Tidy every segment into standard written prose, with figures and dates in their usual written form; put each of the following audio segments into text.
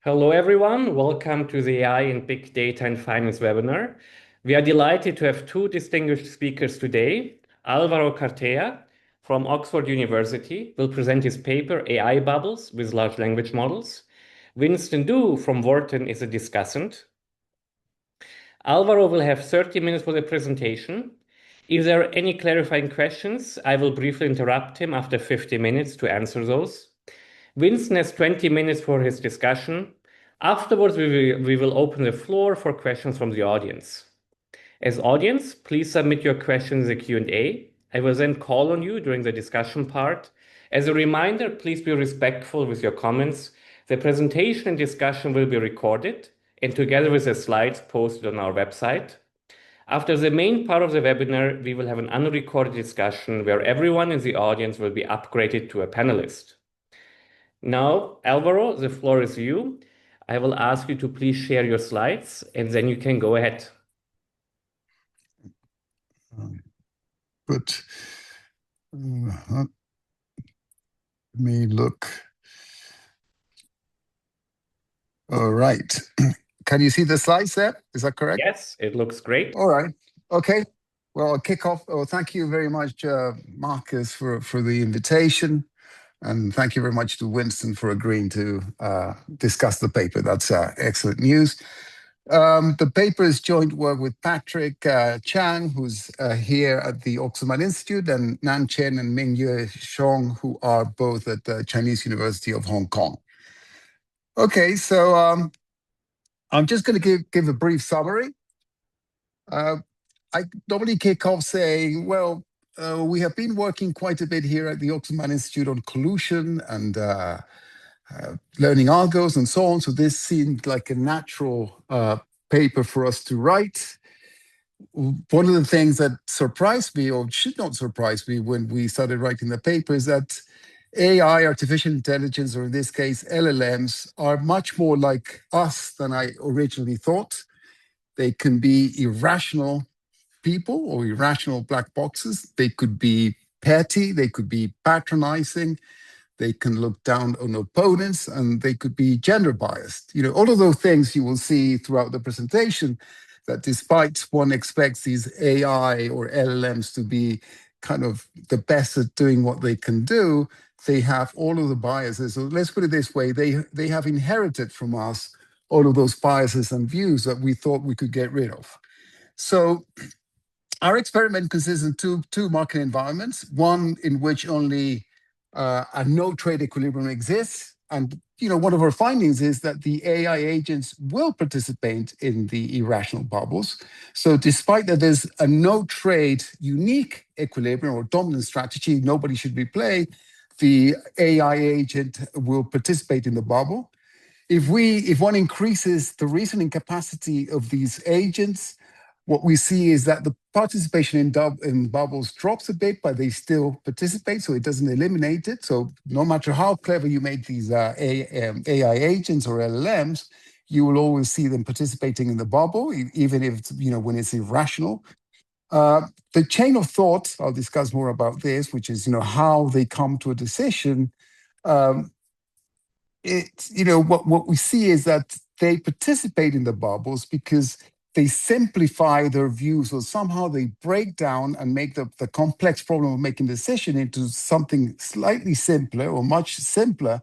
Hello, everyone. Welcome to the AI in Big Data and Finance webinar. We are delighted to have two distinguished speakers today. Álvaro Cartea from Oxford University will present his paper, AI Bubbles with Large Language Models. Winston Dou from Wharton is a discussant. Álvaro will have 30 minutes for the presentation. If there are any clarifying questions, I will briefly interrupt him after 50 minutes to answer those. Winston has 20 minutes for his discussion. Afterwards, we will open the floor for questions from the audience. As audience, please submit your questions in the Q&A. I will then call on you during the discussion part. As a reminder, please be respectful with your comments. The presentation and discussion will be recorded and together with the slides posted on our website. After the main part of the webinar, we will have an unrecorded discussion where everyone in the audience will be upgraded to a panelist. Now, Álvaro, the floor is you. I will ask you to please share your slides, and then you can go ahead. Good. Let me look. All right. Can you see the slides there? Is that correct? Yes, it looks great. All right. Okay. Well, I'll kick off. Oh, thank you very much, Markus, for the invitation. And thank you very much to Winston for agreeing to discuss the paper. That's excellent news. The paper is joint work with Patrick Chang, who's here at the Oxford Institute, and Nan Chen and Mingyue Xiong, who are both at the Chinese University of Hong Kong. Okay, so I'm just going to give a brief summary. I normally kick off saying, well, we have been working quite a bit here at the Oxford Institute on collusion and learning algos and so on. So this seemed like a natural paper for us to write. One of the things that surprised me, or should not surprise me, when we started writing the paper is that AI, artificial intelligence, or in this case, LLMs, are much more like us than I originally thought. They can be irrational people or irrational black boxes. They could be petty, they could be patronizing, they can look down on opponents, and they could be gender biased. You know, all of those things you will see throughout the presentation, that despite one expects these AI or LLMs to be kind of the best at doing what they can do, they have all of the biases. So let's put it this way, they have inherited from us all of those biases and views that we thought we could get rid of. So our experiment consists in two market environments, one in which only a no trade equilibrium exists. And one of our findings is that the AI agents will participate in the irrational bubbles. So despite that there's a no trade unique equilibrium or dominant strategy, nobody should be played, the AI agent will participate in the bubble. If one increases the reasoning capacity of these agents, what we see is that the participation in bubbles drops a bit, but they still participate, so it doesn't eliminate it. So no matter how clever you make these AI agents or LLMs, you will always see them participating in the bubble, even if it's, when it's irrational. The chain of thought, I'll discuss more about this, which is how they come to a decision. What we see is that they participate in the bubbles because they simplify their views, or somehow they break down and make the complex problem of making a decision into something slightly simpler or much simpler,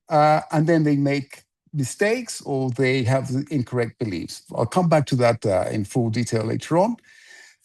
and then they make mistakes or they have incorrect beliefs. I'll come back to that in full detail later on.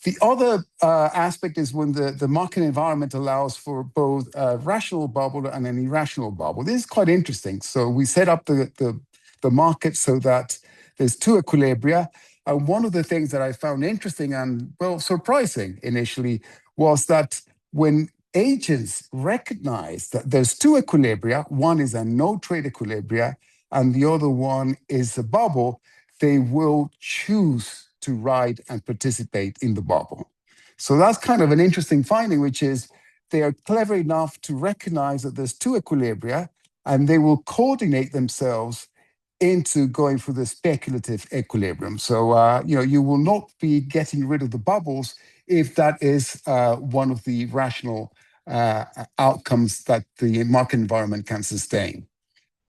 The other aspect is when the market environment allows for both a rational bubble and an irrational bubble. This is quite interesting. So we set up the market so that there's two equilibria. And one of the things that I found interesting and, well, surprising initially was that when agents recognize that there's two equilibria, one is a no-trade equilibria, and the other one is a bubble, they will choose to ride and participate in the bubble. So that's kind of an interesting finding, which is they are clever enough to recognize that there's two equilibria, and they will coordinate themselves into going for the speculative equilibrium. So, you will not be getting rid of the bubbles if that is one of the rational outcomes that the market environment can sustain.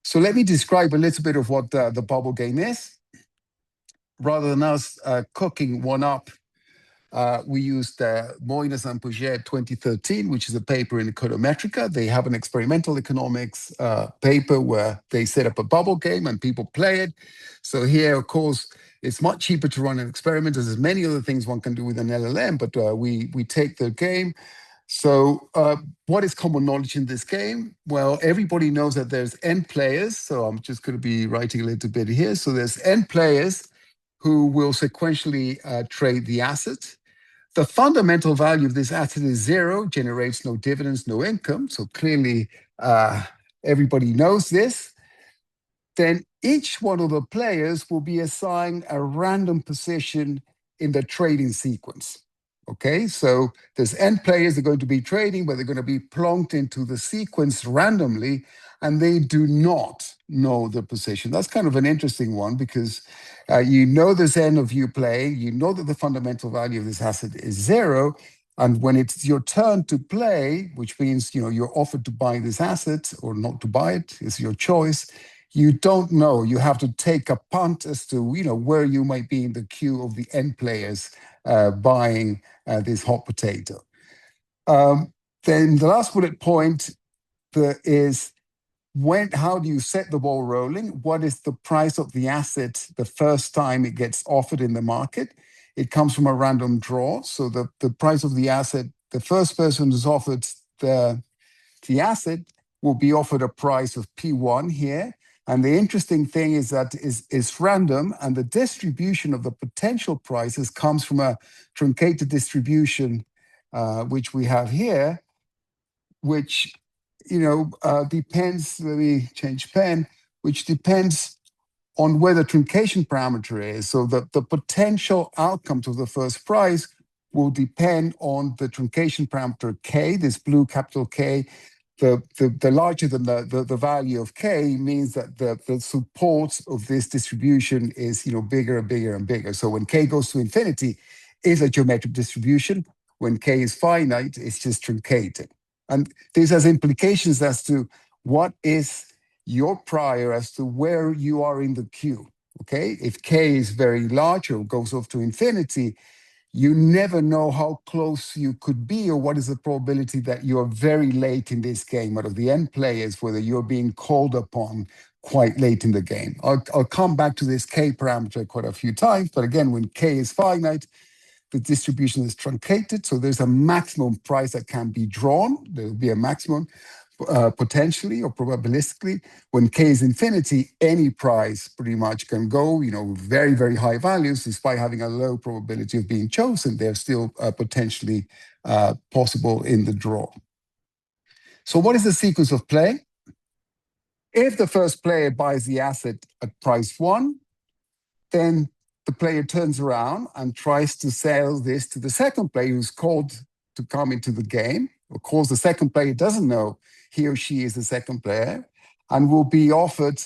So let me describe a little bit of what the bubble game is. Rather than us cooking one up, we used Moines and Pelger 2013, which is a paper in Econometrica. They have an experimental economics paper where they set up a bubble game and people play it. So here, of course, it's much cheaper to run an experiment. There's many other things one can do with an LLM, but we take the game. So what is common knowledge in this game? Well, everybody knows that there's n players. So I'm just going to be writing a little bit here. So there's n players who will sequentially trade the asset. The fundamental value of this asset is zero, generates no dividends, no income. So clearly, everybody knows this. Then each one of the players will be assigned a random position in the trading sequence. Okay, so there's n players that are going to be trading, but they're going to be plonked into the sequence randomly, and they do not know the position. That's kind of an interesting one because you know there's n of you playing, you know that the fundamental value of this asset is zero, and when it's your turn to play, which means you're offered to buy this asset or not to buy it, it's your choice. You don't know. You have to take a punt as to where you might be in the queue of the n players buying this hot potato. Then the last bullet point is how do you set the ball rolling? What is the price of the asset the first time it gets offered in the market? It comes from a random draw. So the price of the asset, the first person who's offered the asset will be offered a price of P1 here. And the interesting thing is that it's random, and the distribution of the potential prices comes from a truncated distribution, which we have here, which depends. Let me change pen. Which depends on where the truncation parameter is. So the potential outcomes of the first price will depend on the truncation parameter K, this blue capital K. The larger than the value of K means that the support of this distribution is bigger and bigger and bigger. So when K goes to infinity, it's a geometric distribution. When K is finite, it's just truncated. And this has implications as to what is your prior as to where you are in the queue. Okay, if K is very large or goes off to infinity, you never know how close you could be or what is the probability that you're very late in this game out of the n players, whether you're being called upon quite late in the game. I'll come back to this K parameter quite a few times, but again, when K is finite, the distribution is truncated, so there's a maximum price that can be drawn. There will be a maximum potentially or probabilistically. When K is infinity, any price pretty much can go, very, very high values, despite having a low probability of being chosen, they're still potentially possible in the draw. So what is the sequence of play? If the first player buys the asset at price 1, then the player turns around and tries to sell this to the second player who's called to come into the game. Of course, the second player doesn't know he or she is the second player and will be offered,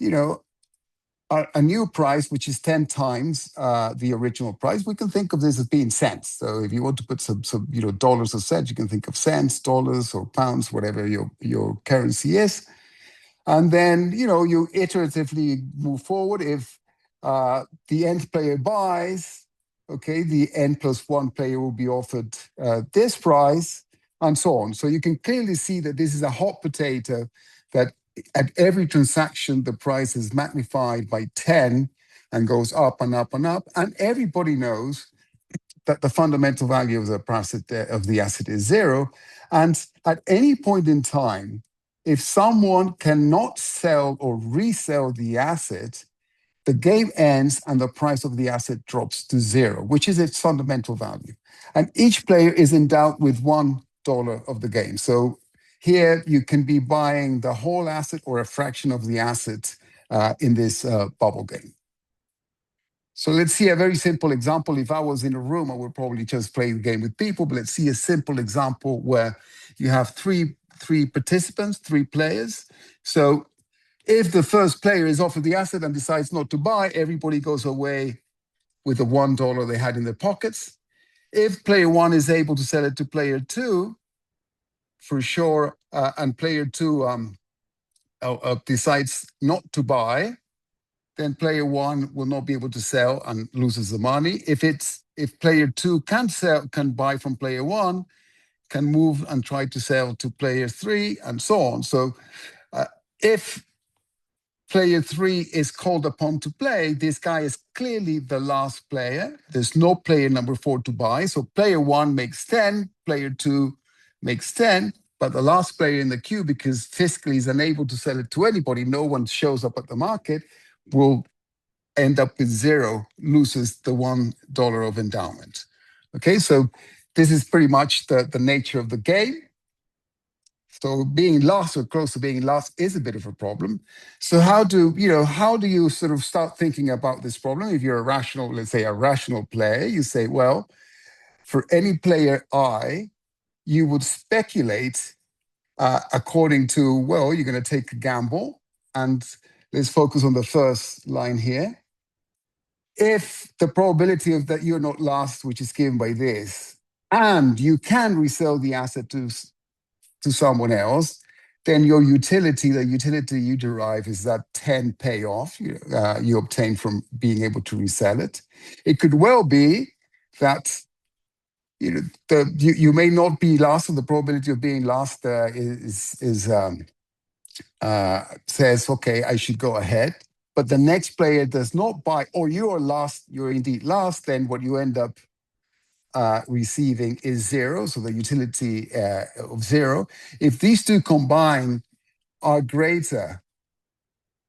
a new price, which is 10 times the original price. We can think of this as being cents. So if you want to put some dollars or cents, you can think of cents, dollars, or pounds, whatever your currency is. And then, you iteratively move forward. If the nth player buys, okay, the n plus 1 player will be offered this price, and so on. So you can clearly see that this is a hot potato, that at every transaction, the price is magnified by 10 and goes up and up and up. And everybody knows that the fundamental value of the asset is zero. And at any point in time, if someone cannot sell or resell the asset, the game ends and the price of the asset drops to zero, which is its fundamental value. And each player is endowed with $1 of the game. So here you can be buying the whole asset or a fraction of the asset in this bubble game. So let's see a very simple example. If I was in a room, I would probably just play the game with people, but let's see a simple example where you have three participants, 3 players. So if the first player is offered the asset and decides not to buy, everybody goes away with the $1 they had in their pockets. If player 1 is able to sell it to player 2, for sure, and player 2 decides not to buy, then player one will not be able to sell and loses the money. If player two can buy from player one, can move and try to sell to player three, and so on. So if player three is called upon to play, this guy is clearly the last player. There's no player number four to buy. So player one makes 10, player two makes 10, but the last player in the queue, because fiscally is unable to sell it to anybody, no one shows up at the market, will end up with zero, loses the $1 of endowment. Okay, so this is pretty much the nature of the game. So being last or close to being last is a bit of a problem. So how do you sort of start thinking about this problem? If you're a rational, let's say a rational player, you say, well, for any player I, you would speculate according to, well, you're going to take a gamble. And let's focus on the first line here. If the probability of that you're not last, which is given by this, and you can resell the asset to someone else, then your utility, the utility you derive is that 10 payoff you obtain from being able to resell it. It could well be that you may not be last, and the probability of being last says, okay, I should go ahead. But the next player does not buy, or you're last, you're indeed last, then what you end up receiving is zero, so the utility of zero. If these two combined are greater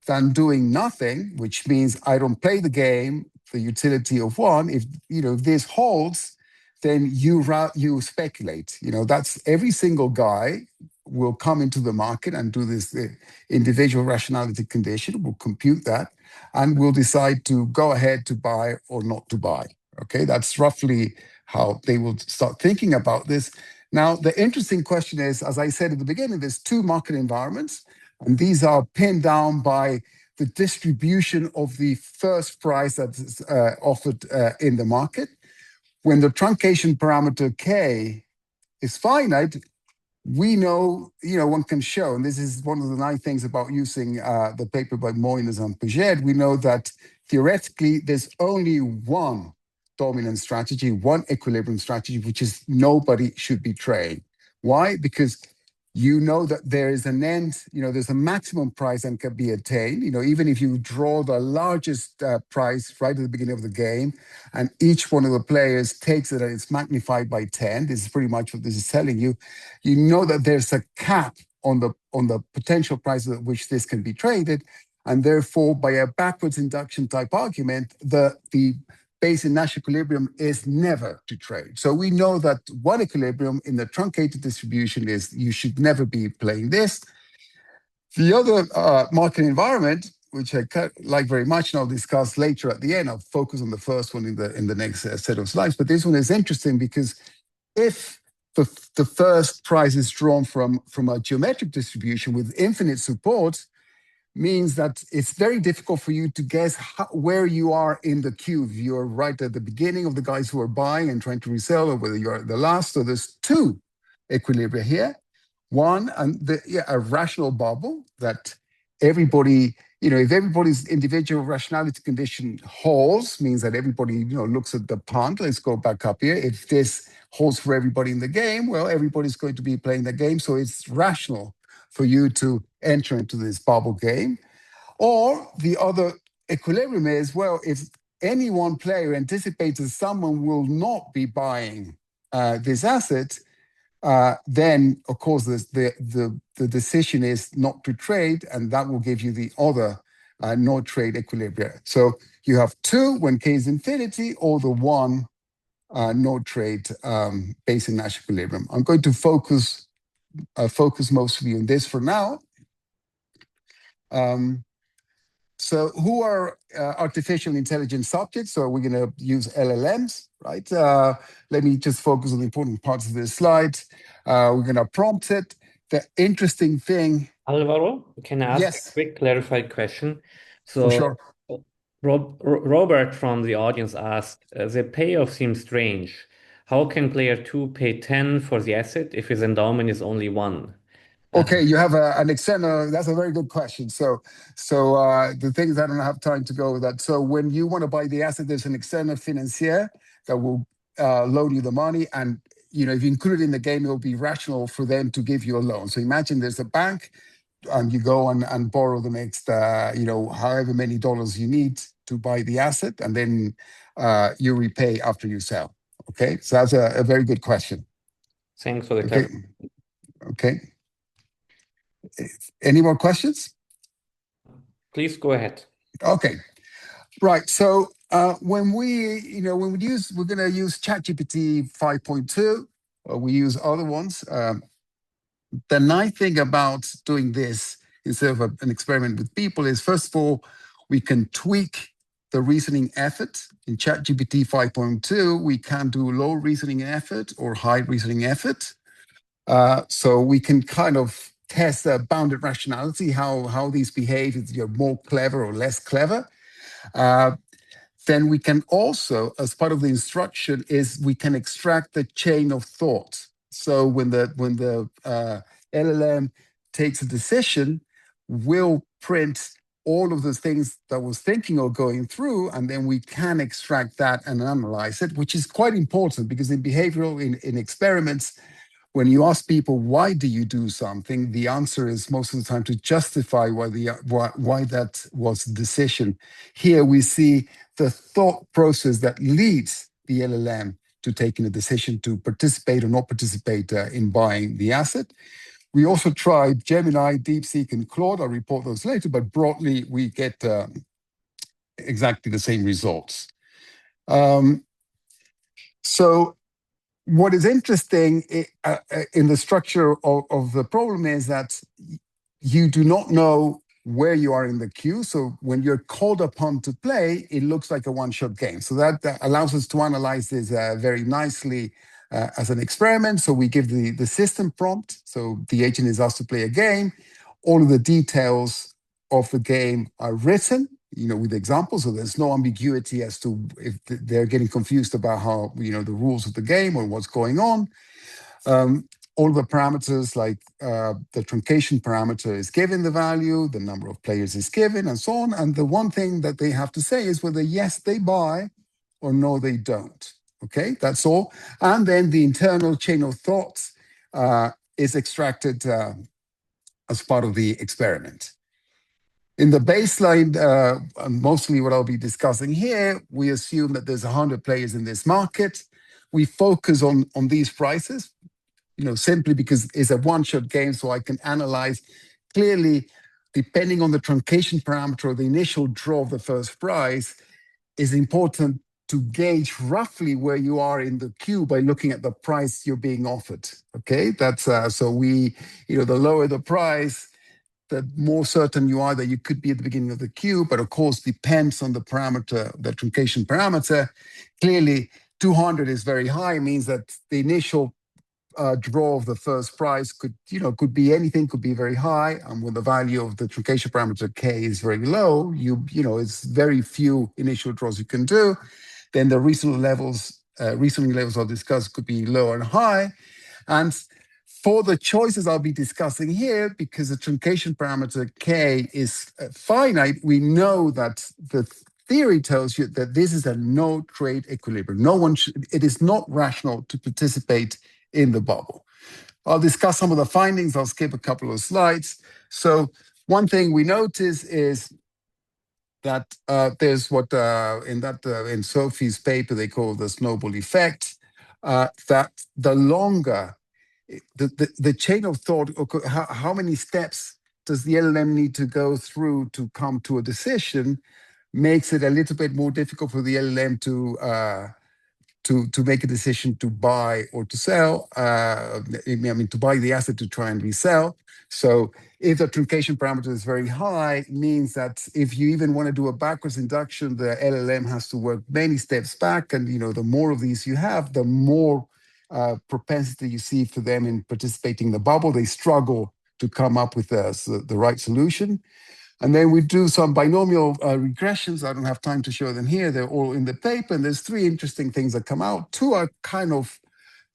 than doing nothing, which means I don't play the game, the utility of one, if this holds, then you speculate. That's every single guy will come into the market and do this. The individual rationality condition will compute that and will decide to go ahead to buy or not to buy. Okay, that's roughly how they will start thinking about this. Now, the interesting question is, as I said at the beginning, there's two market environments, and these are pinned down by the distribution of the first price that's offered in the market. When the truncation parameter K is finite, we know, one can show, and this is one of the nice things about using the paper by Moines and Pelger, we know that theoretically there's only one dominant strategy, one equilibrium strategy, which is nobody should be trading. Why? Because that there is an end, there's a maximum price that can be attained. Even if you draw the largest price right at the beginning of the game, and each one of the players takes it and it's magnified by 10, this is pretty much what this is telling you. You know that there's a cap on the potential price at which this can be traded, and therefore, by a backwards induction type argument, the base in Nash equilibrium is never to trade. So we know that one equilibrium in the truncated distribution is you should never be playing this. The other market environment, which I like very much, and I'll discuss later at the end, I'll focus on the first one in the next set of slides, but this one is interesting because if the first price is drawn from a geometric distribution with infinite support, means that it's very difficult for you to guess where you are in the queue. If you're right at the beginning of the guys who are buying and trying to resell, or whether you're the last. So there's two equilibria here. One, and a rational bubble that everybody, if everybody's individual rationality condition holds, means that everybody, looks at the punt. Let's go back up here. If this holds for everybody in the game, well, everybody's going to be playing the game. So it's rational for you to enter into this bubble game. Or the other equilibrium is, well, if any one player anticipates that someone will not be buying this asset, then of course the decision is not to trade, and that will give you the other no trade equilibria. So you have two when K is infinity, or the one no trade base in Nash equilibrium. I'm going to focus mostly on this for now. So who are artificial intelligence subjects? So we're going to use LLMs, right? Let me just focus on the important parts of this slide. We're going to prompt it. The interesting thing... Álvaro, can I ask Yes, a quick clarified question? for So sure. Robert from the audience asked, the payoff seems strange. How can player 2 pay 10 for the asset if his endowment is only 1? Okay, you have an external. That's a very good question. So the things I don't have time to go with that. So when you want to buy the asset, there's an external financier that will loan you the money, and if you include it in the game, it will be rational for them to give you a loan. So imagine there's a bank, and you go and borrow the next, however many dollars you need to buy the asset, and then you repay after you sell. Okay, so that's a very good question. Thanks for the clarification. Okay. Any more questions? Please go ahead. Okay, right. So when we're going to use ChatGPT 5.2, or we use other ones. The nice thing about doing this instead of an experiment with people is, first of all, we can tweak the reasoning effort. In ChatGPT 5.2, we can do low reasoning effort or high reasoning effort. So we can kind of test the bounded rationality, how these behave, if you're more clever or less clever. Then we can also, as part of the instruction, we can extract the chain of thought. So when the LLM takes a decision, we'll print all of the things that was thinking or going through, and then we can extract that and analyze it, which is quite important because in behavioral, in experiments, when you ask people, why do you do something? The answer is most of the time to justify why that was the decision. Here we see the thought process that leads the LLM to taking a decision to participate or not participate in buying the asset. We also tried Gemini, DeepSeek, and Claude. I'll report those later, but broadly, we get exactly the same results. So what is interesting in the structure of the problem is that you do not know where you are in the queue. So when you're called upon to play, it looks like a one-shot game. So that allows us to analyze this very nicely as an experiment. So we give the system prompt. So the agent is asked to play a game. All of the details of the game are written, with examples. So there's no ambiguity as to if they're getting confused about how, the rules of the game or what's going on. All the parameters, like the truncation parameter is given the value, the number of players is given, and so on. And the one thing that they have to say is whether yes, they buy, or no, they don't. Okay, that's all. And then the internal chain of thoughts is extracted as part of the experiment. In the baseline, mostly what I'll be discussing here, we assume that there's 100 players in this market. We focus on these prices, simply because it's a one-shot game, so I can analyze clearly, depending on the truncation parameter or the initial draw of the first price, is important to gauge roughly where you are in the queue by looking at the price you're being offered. Okay, that's so we, the lower the price, the more certain you are that you could be at the beginning of the queue, but of course depends on the parameter, the truncation parameter. Clearly, 200 is very high, means that the initial draw of the first price could be anything, could be very high, and when the value of the truncation parameter K is very low, it's very few initial draws you can do. Then the reasoning levels I'll discuss could be low and high, and for the choices I'll be discussing here, because the truncation parameter K is finite, we know that the theory tells you that this is a no-trade equilibrium. It is not rational to participate in the bubble. I'll discuss some of the findings. I'll skip a couple of slides. So one thing we notice is that there's what in Sophie's paper they call the snowball effect, that the longer the chain of thought, how many steps does the LLM need to go through to come to a decision, makes it a little bit more difficult for the LLM to make a decision to buy or to sell. To buy the asset to try and resell. So if the truncation parameter is very high, it means that if you even want to do a backwards induction, the LLM has to work many steps back. And the more of these you have, the more propensity you see for them in participating in the bubble. They struggle to come up with the right solution. And then we do some binomial regressions. I don't have time to show them here. They're all in the paper. And there's three interesting things that come out. Two are kind of,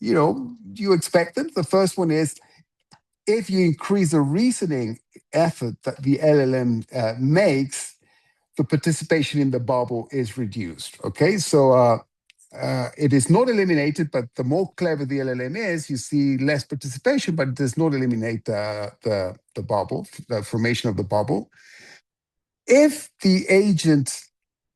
you expect them. The first one is if you increase the reasoning effort that the LLM makes, the participation in the bubble is reduced. Okay, so it is not eliminated, but the more clever the LLM is, you see less participation, but it does not eliminate the bubble, the formation of the bubble. If the agent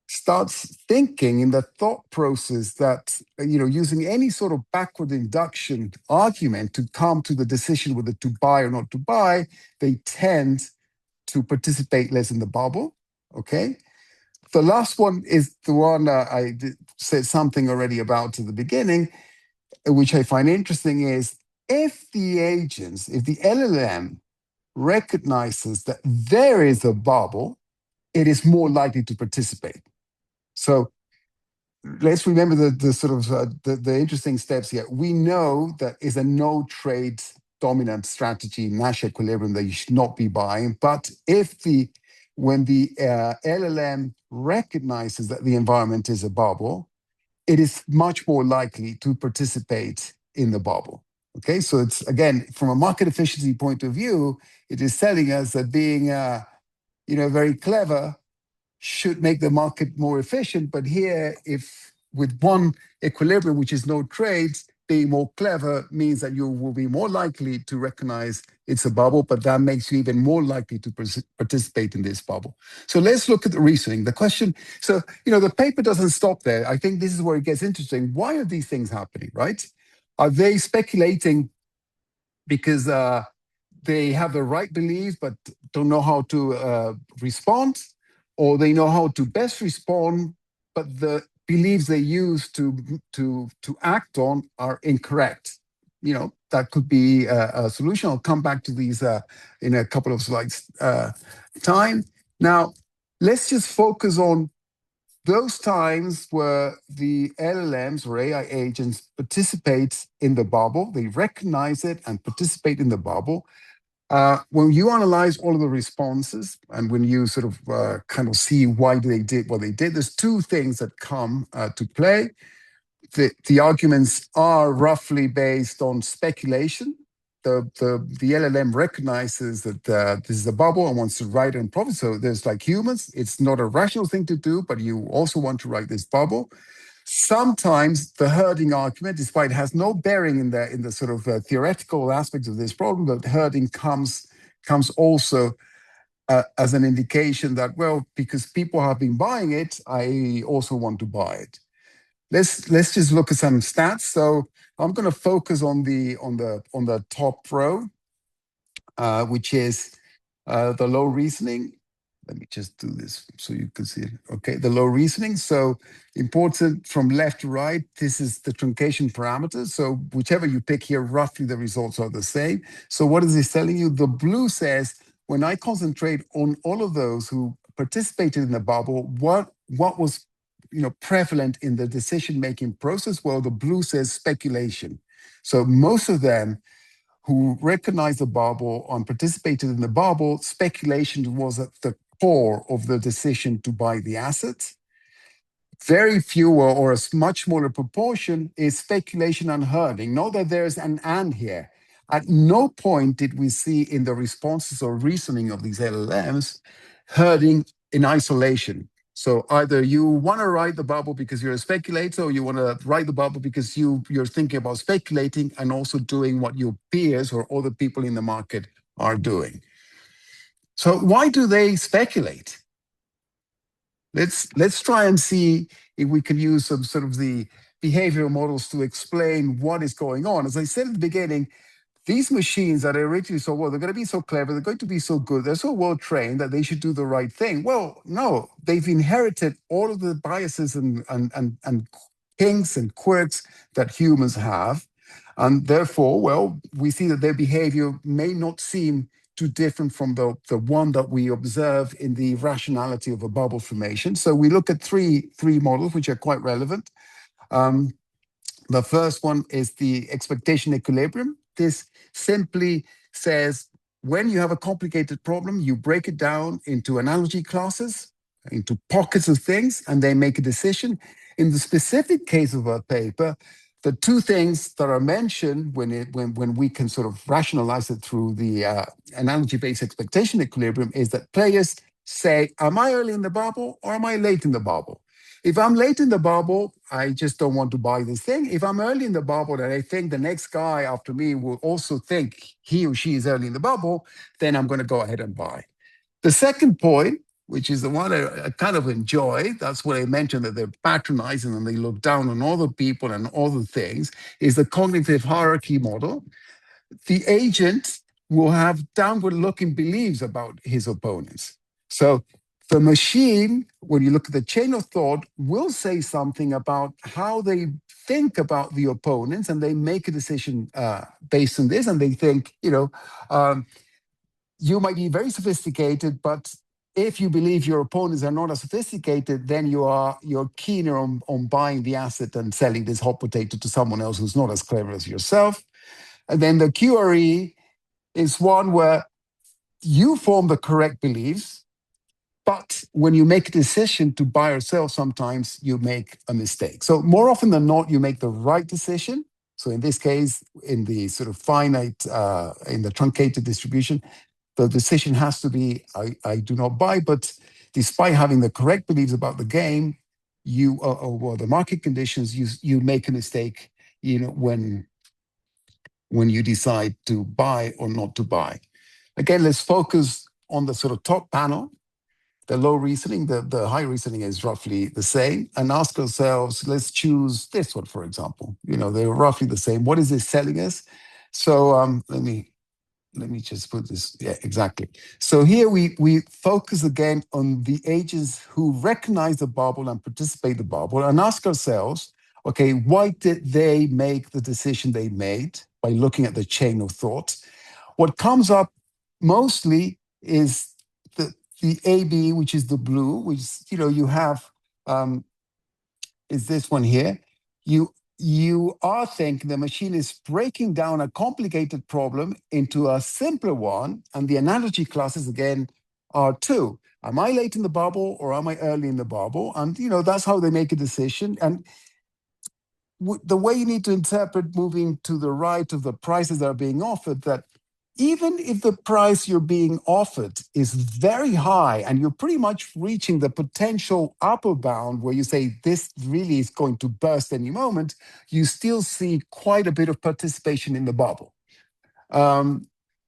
starts thinking in the thought process that, using any sort of backward induction argument to come to the decision whether to buy or not to buy, they tend to participate less in the bubble. Okay. The last one is the one I said something already about at the beginning, which I find interesting, is if the LLM recognizes that there is a bubble, it is more likely to participate. So let's remember the sort of the interesting steps here. We know that is a no trade dominant strategy in Nash equilibrium that you should not be buying. But when the LLM recognizes that the environment is a bubble, it is much more likely to participate in the bubble. Okay, so it's, again, from a market efficiency point of view, it is telling us that being very clever should make the market more efficient. But here, if with one equilibrium, which is no trades, being more clever means that you will be more likely to recognize it's a bubble, but that makes you even more likely to participate in this bubble. So let's look at the reasoning. The question, so, the paper doesn't stop there. I think this is where it gets interesting. Why are these things happening, right? Are they speculating because they have the right belief but don't know how to respond? Or they know how to best respond, but the beliefs they use to act on are incorrect? That could be a solution. I'll come back to these in a couple of slides time. Now, let's just focus on those times where the LLMs or AI agents participate in the bubble. They recognize it and participate in the bubble. When you analyze all of the responses and when you sort of kind of see why they did what they did, there's two things that come to play. The arguments are roughly based on speculation. The LLM recognizes that this is a bubble and wants to write it in profit. So there's like humans. It's not a rational thing to do, but you also want to write this bubble. Sometimes the herding argument, despite it has no bearing in the sort of theoretical aspects of this problem, but herding comes also as an indication that, well, because people have been buying it, I also want to buy it. Let's just look at some stats. So I'm going to focus on the top row, which is the low reasoning. Let me just do this so you can see it. Okay, the low reasoning. So important from left to right, this is the truncation parameters. So whichever you pick here, roughly the results are the same. So what is this telling you? The blue says, when I concentrate on all of those who participated in the bubble, what was prevalent in the decision-making process? Well, the blue says speculation. So most of them who recognized the bubble and participated in the bubble, speculation was at the core of the decision to buy the asset. Very few or a much smaller proportion is speculation and herding. Note that there's an and here. At no point did we see in the responses or reasoning of these LLMs herding in isolation. So either you want to ride the bubble because you're a speculator, or you want to ride the bubble because you're thinking about speculating and also doing what your peers or other people in the market are doing. So why do they speculate? Let's try and see if we can use some sort of the behavioral models to explain what is going on. As I said at the beginning, these machines that are originally so well, they're going to be so clever, they're going to be so good, they're so well trained that they should do the right thing. Well, no, they've inherited all of the biases and kinks and quirks that humans have. And therefore, well, we see that their behavior may not seem too different from the one that we observe in the rationality of a bubble formation. So we look at three models, which are quite relevant. The first one is the expectation equilibrium. This simply says when you have a complicated problem, you break it down into analogy classes, into pockets of things, and they make a decision. In the specific case of our paper, the two things that are mentioned when we can sort of rationalize it through the analogy-based expectation equilibrium is that players say, am I early in the bubble or am I late in the bubble? If I'm late in the bubble, I just don't want to buy this thing. If I'm early in the bubble and I think the next guy after me will also think he or she is early in the bubble, then I'm going to go ahead and buy. The second point, which is the one I kind of enjoy, that's what I mentioned, that they're patronizing and they look down on other people and other things, is the cognitive hierarchy model. The agent will have downward-looking beliefs about his opponents. So the machine, when you look at the chain of thought, will say something about how they think about the opponents, and they make a decision based on this, and they think, you might be very sophisticated, but if you believe your opponents are not as sophisticated, then you're keener on buying the asset and selling this hot potato to someone else who's not as clever as yourself. And then the QRE is one where you form the correct beliefs, but when you make a decision to buy or sell, sometimes you make a mistake. So more often than not, you make the right decision. So in this case, in the sort of finite, in the truncated distribution, the decision has to be, I do not buy, but despite having the correct beliefs about the game, or the market conditions, you make a mistake, when you decide to buy or not to buy. Again, let's focus on the sort of top panel, the low reasoning. The high reasoning is roughly the same, and ask ourselves, let's choose this one, for example. They're roughly the same. What is this telling us? So let me just put this, yeah, exactly. So here we focus again on the agents who recognize the bubble and participate in the bubble, and ask ourselves, okay, why did they make the decision they made by looking at the chain of thought? What comes up mostly is the AB, which is the blue, which, you have, is this one here. You are thinking the machine is breaking down a complicated problem into a simpler one, and the analogy classes, again, are two. Am I late in the bubble or am I early in the bubble? And, that's how they make a decision. And the way you need to interpret moving to the right of the prices that are being offered, that even if the price you're being offered is very high and you're pretty much reaching the potential upper bound where you say this really is going to burst any moment, you still see quite a bit of participation in the bubble.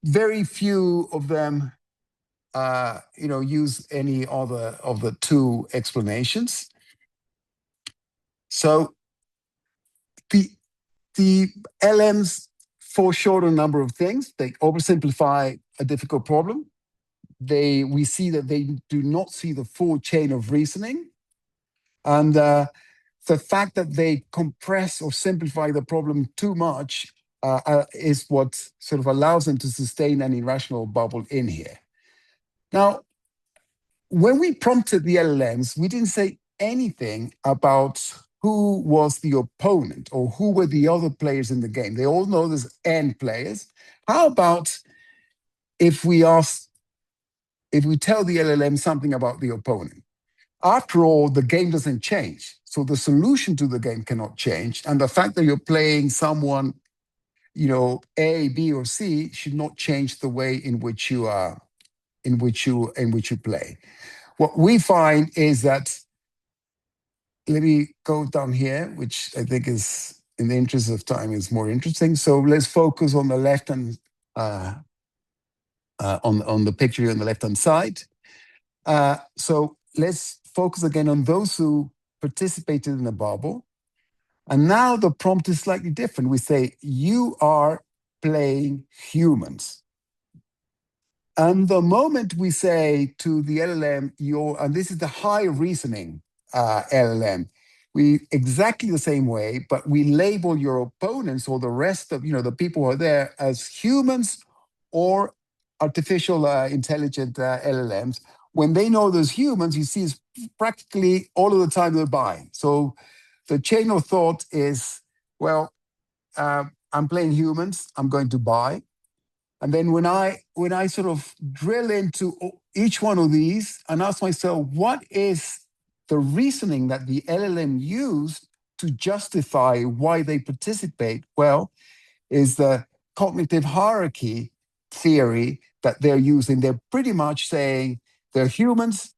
Very few of them use any other of the two explanations. So the LMs foreshorten a number of things. They oversimplify a difficult problem. We see that they do not see the full chain of reasoning. And the fact that they compress or simplify the problem too much is what sort of allows them to sustain an irrational bubble in here. Now, when we prompted the LLMs, we didn't say anything about who was the opponent or who were the other players in the game. They all know there's N players. How about if we tell the LLM something about the opponent? After all, the game doesn't change. So the solution to the game cannot change. And the fact that you're playing someone, A, B, or C should not change the way in which you play. What we find is that, let me go down here, which I think is, in the interest of time, is more interesting. So let's focus on the left-hand, on the picture on the left-hand side. So let's focus again on those who participated in the bubble. And now the prompt is slightly different. We say, you are playing humans. And the moment we say to the LLM, and this is the high reasoning LLM, we exactly the same way, but we label your opponents or the rest of, the people who are there as humans or artificial intelligent LLMs. When they know there's humans, you see it's practically all of the time they're buying. So the chain of thought is, well, I'm playing humans, I'm going to buy. And then when I sort of drill into each one of these and ask myself, what is the reasoning that the LLM used to justify why they participate, well, is the cognitive hierarchy theory that they're using. They're pretty much saying they're humans,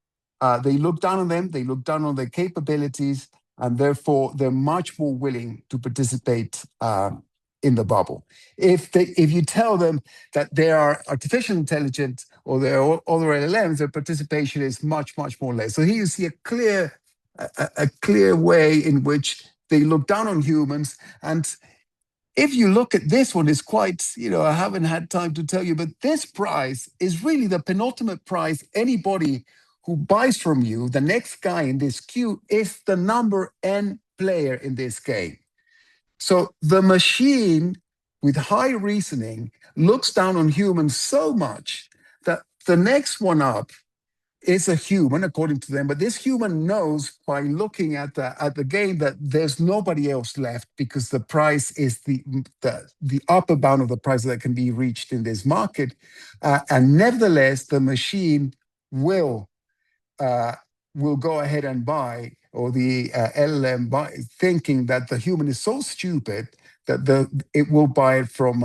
they look down on them, they look down on their capabilities, and therefore they're much more willing to participate in the bubble. If you tell them that they are artificial intelligence or they're other LLMs, their participation is much, much more less. So here you see a clear way in which they look down on humans. And if you look at this one, it's quite, I haven't had time to tell you, but this prize is really the penultimate prize. Anybody who buys from you, the next guy in this queue, is the number N player in this game. So the machine with high reasoning looks down on humans so much that the next one up is a human, according to them, but this human knows by looking at the game that there's nobody else left, because the price is the upper bound of the price that can be reached in this market, and nevertheless the machine will go ahead and buy, or the LLM buy, thinking that the human is so stupid that it will buy it from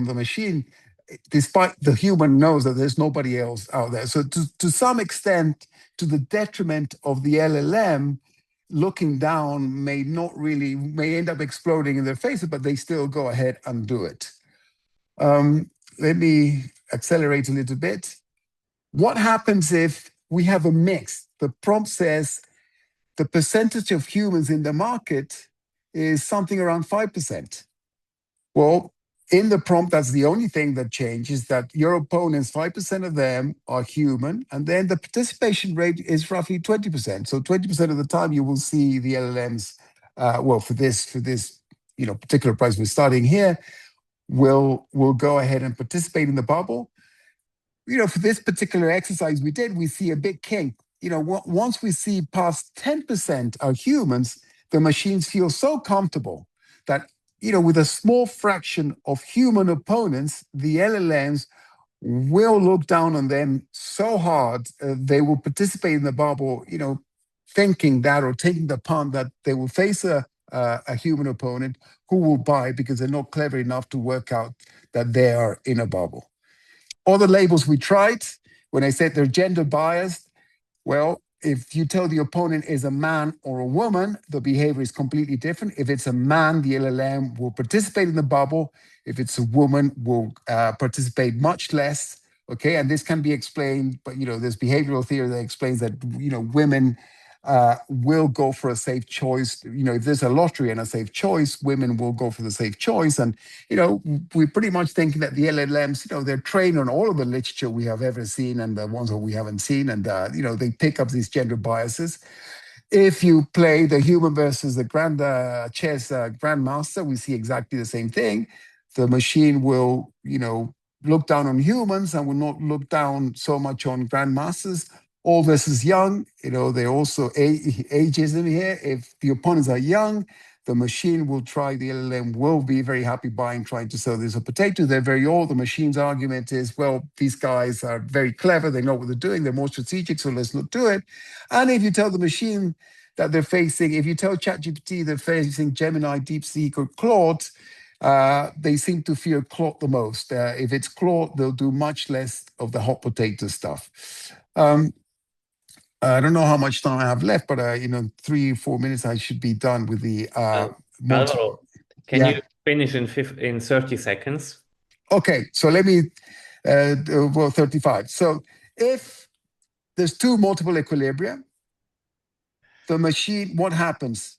the machine, despite the human knows that there's nobody else out there. So to some extent, to the detriment of the LLM, looking down may end up exploding in their faces, but they still go ahead and do it. Let me accelerate a little bit. What happens if we have a mix? The prompt says the percentage of humans in the market is something around 5%. Well, in the prompt, that's the only thing that changes, that your opponents, 5% of them are human, and then the participation rate is roughly 20%. So 20% of the time you will see the LLMs, for this particular price we're starting here, will go ahead and participate in the bubble. For this particular exercise we see a big kink. Once we see past 10% are humans, the machines feel so comfortable that, with a small fraction of human opponents, the LLMs will look down on them so hard, they will participate in the bubble, thinking that, or taking the punt that they will face a human opponent who will buy, because they're not clever enough to work out that they are in a bubble. Other labels we tried, when I said they're gender biased, well, if you tell the opponent is a man or a woman, the behavior is completely different. If it's a man, the LLM will participate in the bubble. If it's a woman, will participate much less. Okay, and this can be explained, but there's behavioral theory that explains that women will go for a safe choice. If there's a lottery and a safe choice, women will go for the safe choice. And we're pretty much thinking that the LLMs, they're trained on all of the literature we have ever seen and the ones that we haven't seen, and they pick up these gender biases. If you play the human versus the chess grandmaster, we see exactly the same thing. The machine will, look down on humans and will not look down so much on grandmasters. Old versus young, there are also ageism here. If the opponents are young, the machine will try, the LLM will be very happy trying to sell this a potato. They're very old. The machine's argument is, well, these guys are very clever. They know what they're doing. They're more strategic, so let's not do it. And if you tell the machine that if you tell ChatGPT they're facing Gemini, DeepSeek, or Claude, they seem to fear Claude the most. If it's Claude, they'll do much less of the hot potato stuff. I don't know how much time I have left, but 3-4 minutes, I should be done with the. Álvaro, can you finish in 30 seconds? Okay, so let me. 35. So if there's two multiple equilibria, the machine. What happens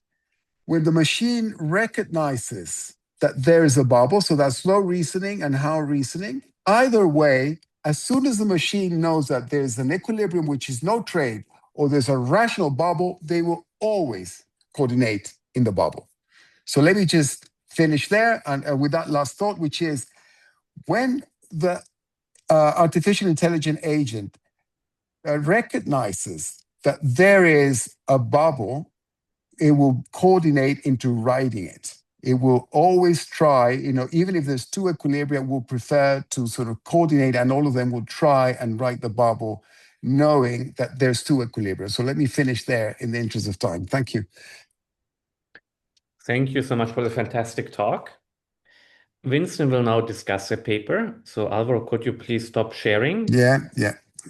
when the machine recognizes that there is a bubble? So that's slow reasoning and how reasoning. Either way, as soon as the machine knows that there's an equilibrium, which is no trade, or there's a rational bubble, they will always coordinate in the bubble. So let me just finish there and with that last thought, which is when the artificial intelligent agent recognizes that there is a bubble, it will coordinate into writing it. It will always try, even if there's two equilibria, will prefer to sort of coordinate, and all of them will try and write the bubble, knowing that there's two equilibria. So let me finish there in the interest of time. Thank you. Thank you so much for the fantastic talk. Winston will now discuss the paper. So Álvaro, could you please stop sharing? Yeah.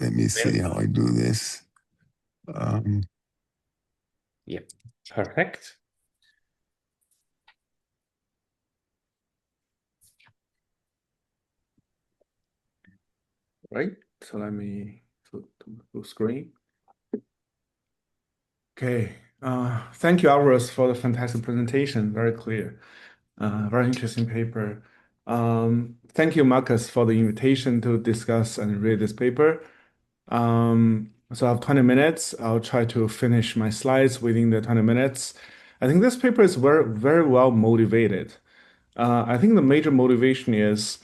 Let me see how I do this. Yeah, perfect. Right, so let me full screen. Okay, thank you, Álvaro, for the fantastic presentation. Very clear, very interesting paper. Thank you, Markus, for the invitation to discuss and read this paper. So I have 20 minutes. I'll try to finish my slides within the 20 minutes. I think this paper is very well motivated. I think the major motivation is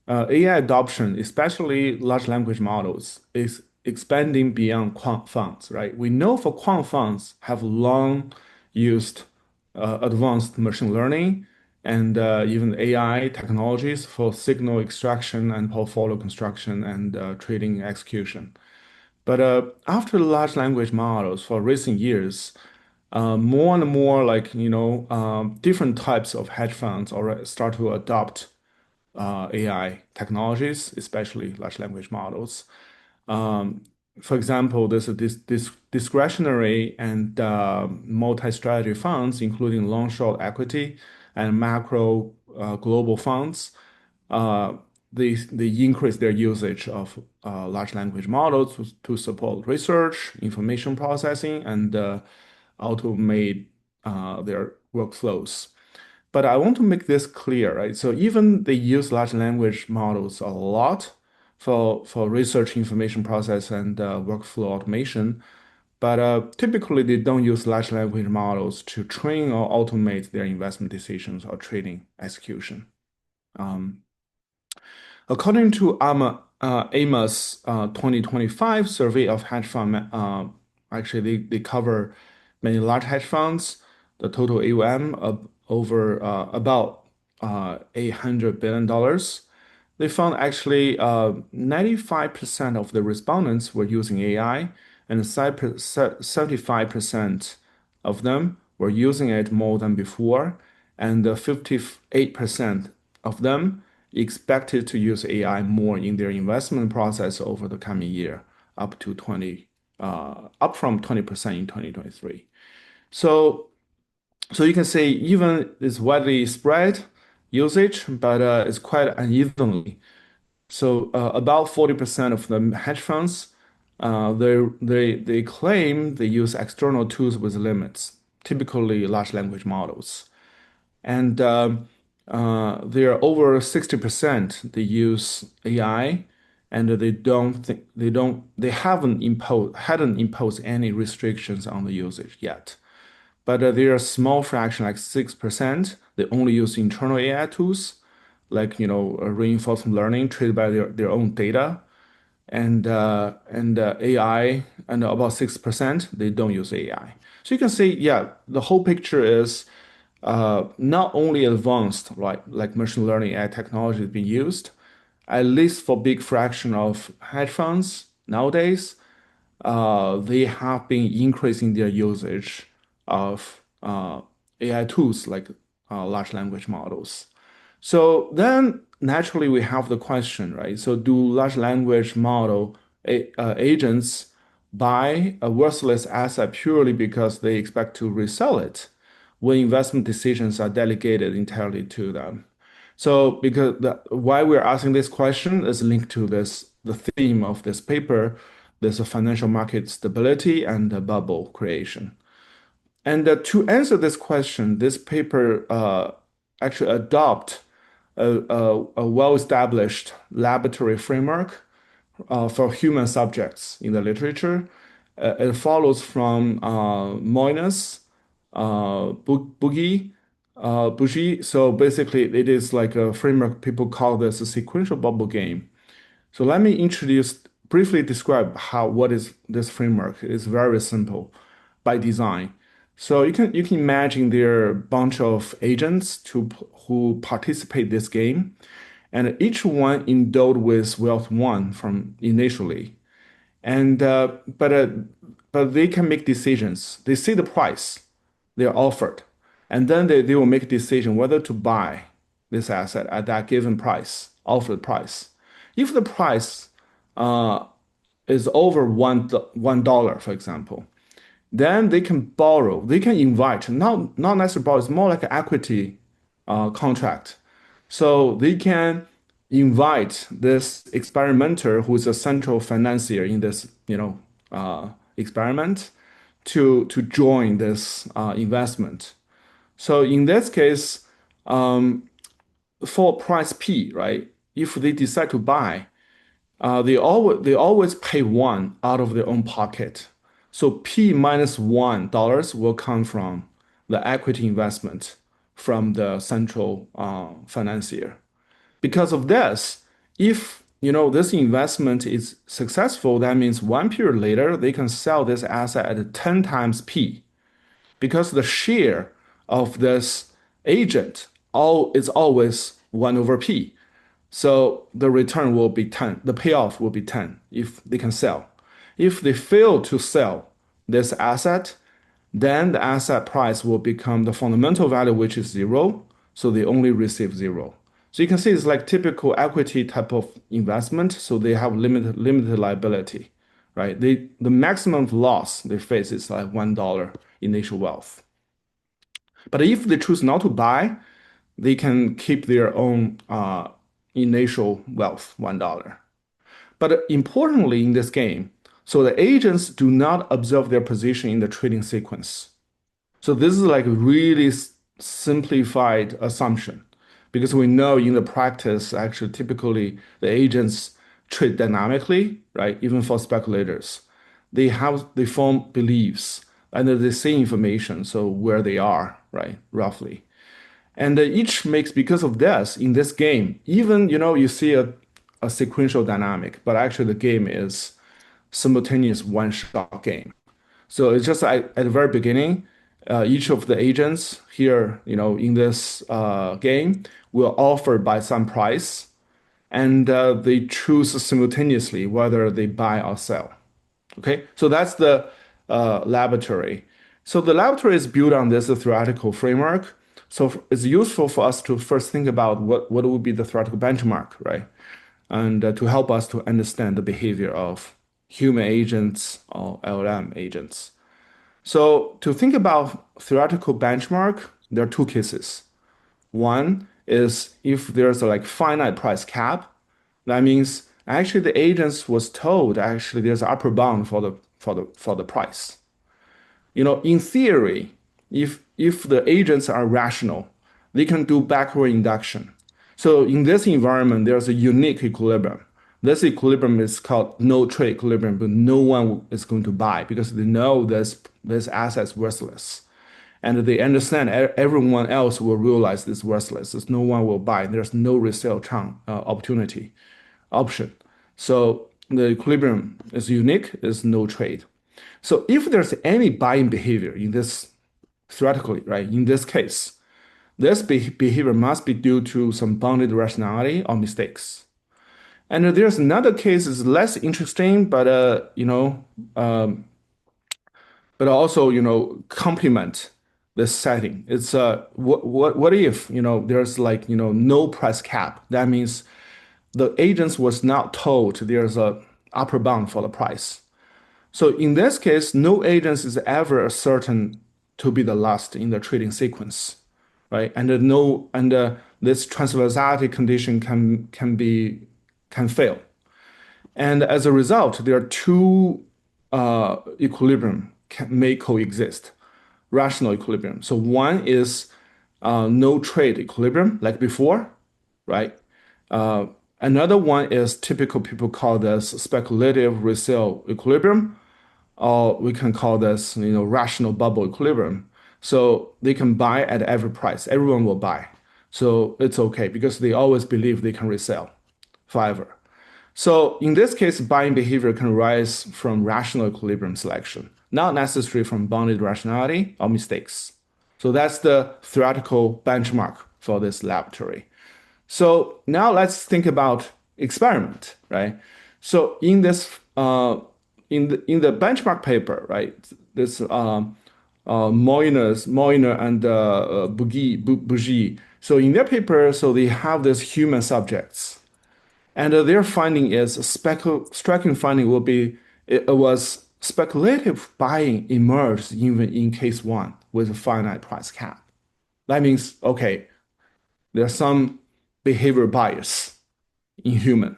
AI adoption, especially large language models, is expanding beyond quant funds, right? We know for quant funds have long used advanced machine learning and even AI technologies for signal extraction and portfolio construction and trading execution. But after large language models for recent years, more and more different types of hedge funds already start to adopt AI technologies, especially large language models. For example, there's this discretionary and multi-strategy funds, including long-short equity and macro global funds. They increase their usage of large language models to support research, information processing, and automate their workflows. But I want to make this clear, right? So even they use large language models a lot for research, information process, and workflow automation, but typically they don't use large language models to train or automate their investment decisions or trading execution. According to Amos 2025 survey of hedge fund, actually they cover many large hedge funds, the total AUM of over about $800 billion. They found actually 95% of the respondents were using AI, and 75% of them were using it more than before, and 58% of them expected to use AI more in their investment process over the coming year, up from 20% in 2023. So you can say even it's widely spread usage, but it's quite unevenly. So about 40% of the hedge funds, they claim they use external tools with limits, typically large language models. And there are over 60% they use AI, and they hadn't imposed any restrictions on the usage yet. But there are a small fraction, like 6%, they only use internal AI tools, like reinforcement learning trained by their own data, and AI, and about 6% they don't use AI. So you can see, yeah, the whole picture is not only advanced, right, like machine learning AI technology is being used, at least for big fraction of hedge funds nowadays, they have been increasing their usage of AI tools like large language models. So then naturally we have the question, right? So do large language model agents buy a worthless asset purely because they expect to resell it when investment decisions are delegated entirely to them? So because why we're asking this question is linked to the theme of this paper. There's a financial market stability and a bubble creation. And to answer this question, this paper actually adopt a well-established laboratory framework for human subjects in the literature. It follows from Moynihan's Bougie. So basically, it is like a framework. People call this a sequential bubble game. So let me briefly describe what is this framework. It's very simple by design. So you can imagine there are a bunch of agents who participate this game, and each one endowed with wealth one from initially. And but they can make decisions. They see the price they're offered, and then they will make a decision whether to buy this asset at that given price, offered price. If the price is over $1, for example, then they can borrow, they can invite, not necessarily borrow, it's more like an equity contract. So they can invite this experimenter who is a central financier in this, experiment to join this investment. So in this case, for price P, right? If they decide to buy, they always pay one out of their own pocket. So P minus $1 will come from the equity investment from the central financier. Because of this, if this investment is successful, that means 1 period later they can sell this asset at 10 times P, because the share of this agent is always 1 over P. So the return will be 10. The payoff will be 10 if they can sell. If they fail to sell this asset, then the asset price will become the fundamental value, which is 0. So they only receive 0. So you can see it's like typical equity type of investment. So they have limited liability, right? The maximum loss they face is like $1 initial wealth. But if they choose not to buy, they can keep their own initial wealth, $1. But importantly in this game, so the agents do not observe their position in the trading sequence. So this is like a really simplified assumption, because we know in the practice, actually, typically the agents trade dynamically, right? Even for speculators, they form beliefs and they see information, so where they are, right, roughly. And each makes, because of this, in this game, even, you see a sequential dynamic, but actually the game is simultaneous one-shot game. So it's just at the very beginning, each of the agents here, in this game will offer by some price, and they choose simultaneously whether they buy or sell. Okay, so that's the laboratory. So the laboratory is built on this theoretical framework. So it's useful for us to first think about what would be the theoretical benchmark, right? And to help us to understand the behavior of human agents or LLM agents. So to think about theoretical benchmark, there are two cases. One is if there's a finite price cap, that means actually the agents was told actually there's an upper bound for the price. In theory, if the agents are rational, they can do backward induction. So in this environment, there's a unique equilibrium. This equilibrium is called no trade equilibrium, but no one is going to buy because they know this asset is worthless. And they understand everyone else will realize it's worthless. There's no one will buy. There's no resale option. So the equilibrium is unique, there's no trade. So if there's any buying behavior in this, theoretically, right, in this case, this behavior must be due to some bounded rationality or mistakes. And there's another case is less interesting, but but also complement this setting. It's what if there's no price cap? That means the agents was not told there's a upper bound for the price. So in this case, no agent is ever certain to be the last in the trading sequence, right? And this transversality condition can fail. And as a result, there are two equilibrium may coexist, rational equilibrium. So one is no trade equilibrium, like before, right? Another one is typical people call this speculative resale equilibrium, or we can call this rational bubble equilibrium. So they can buy at every price. Everyone will buy. So it's okay because they always believe they can resell forever. So in this case, buying behavior can arise from rational equilibrium selection, not necessarily from bounded rationality or mistakes. So that's the theoretical benchmark for this laboratory. So now let's think about experiment, right? So in this in the benchmark paper, right? This Moiner and Bougie. So in their paper, so they have this human subjects, and their finding is striking finding will be it was speculative buying emerged even in case one with a finite price cap. That means okay, there's some behavior bias in human.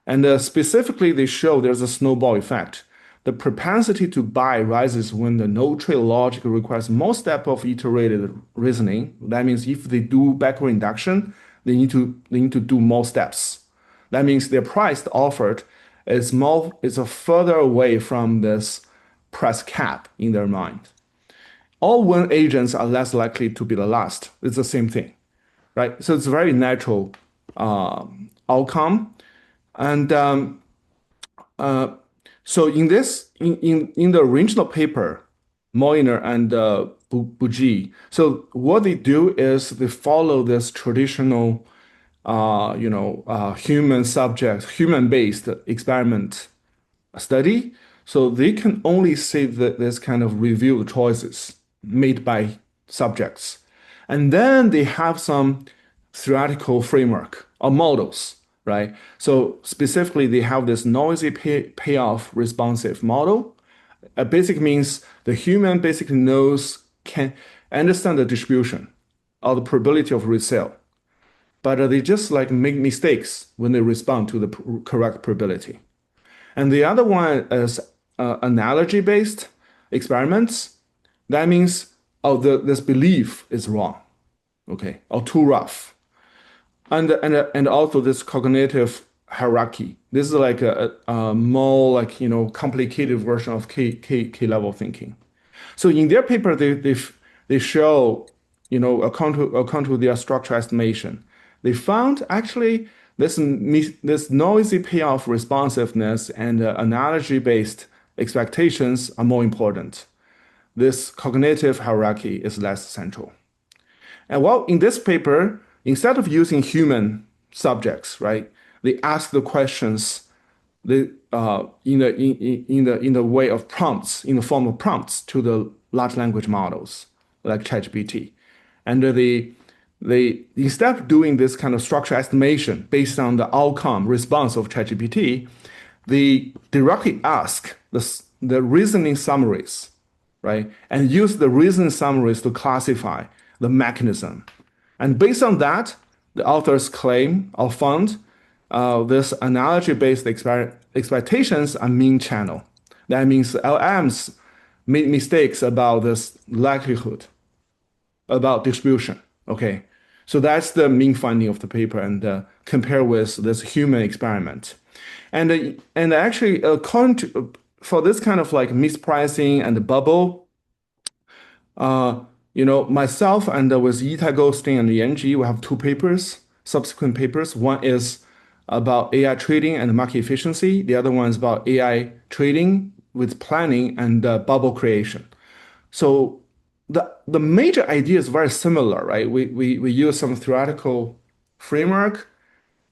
And specifically, they show there's a snowball effect. The propensity to buy rises when the no-trade logic requires more steps of iterated reasoning. That means if they do backward induction, they need to do more steps. That means their price offered is further away from this price cap in their mind. All win agents are less likely to be the last. It's the same thing, right? So it's a very natural outcome. And so in the original paper, Moiner and Bougie, so what they do is they follow this traditional, human-based experiment study. So they can only see this kind of reviewed choices made by subjects, and then they have some theoretical framework or models. Right. So specifically, they have this noisy payoff responsive model. Basic means the human basically can understand the distribution or the probability of resale, but they just like make mistakes when they respond to the correct probability. And the other one is analogy-based experiments. That means this belief is wrong, okay, or too rough. And also this cognitive hierarchy. This is like a more like complicated version of K level thinking. So in their paper, they show according to their structure estimation, they found actually this noisy payoff responsiveness and analogy based expectations are more important. This cognitive hierarchy is less central. And well, in this paper, instead of using human subjects, right, they ask the questions in the way of prompts, in the form of prompts to the large language models like ChatGPT, and they instead of doing this kind of structure estimation based on the outcome response of ChatGPT, they directly ask the reasoning summaries, right, and use the reasoning summaries to classify the mechanism. And based on that, the authors claim or found this analogy-based expectations are mean channel. That means LMs made mistakes about this likelihood, about distribution. Okay, so that's the main finding of the paper, and compare with this human experiment. And actually, according to for this kind of like mispricing and the bubble, myself and with Yitai Goldstein and Yanji, we have two papers, subsequent papers. One is about AI trading and market efficiency. The other one is about AI trading with planning and bubble creation. So the major idea is very similar, right? We use some theoretical framework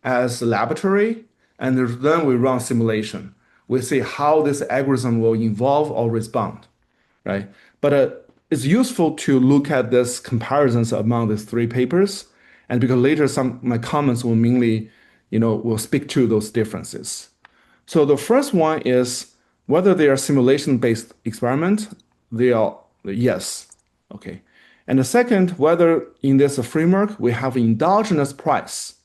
as a laboratory, and then we run simulation. We see how this algorithm will evolve or respond, right? But it's useful to look at this comparisons among these three papers, and because later my comments will mainly, will speak to those differences. So the first one is whether they are simulation-based experiment. They are yes, okay. And the second, whether in this framework we have endogenous price.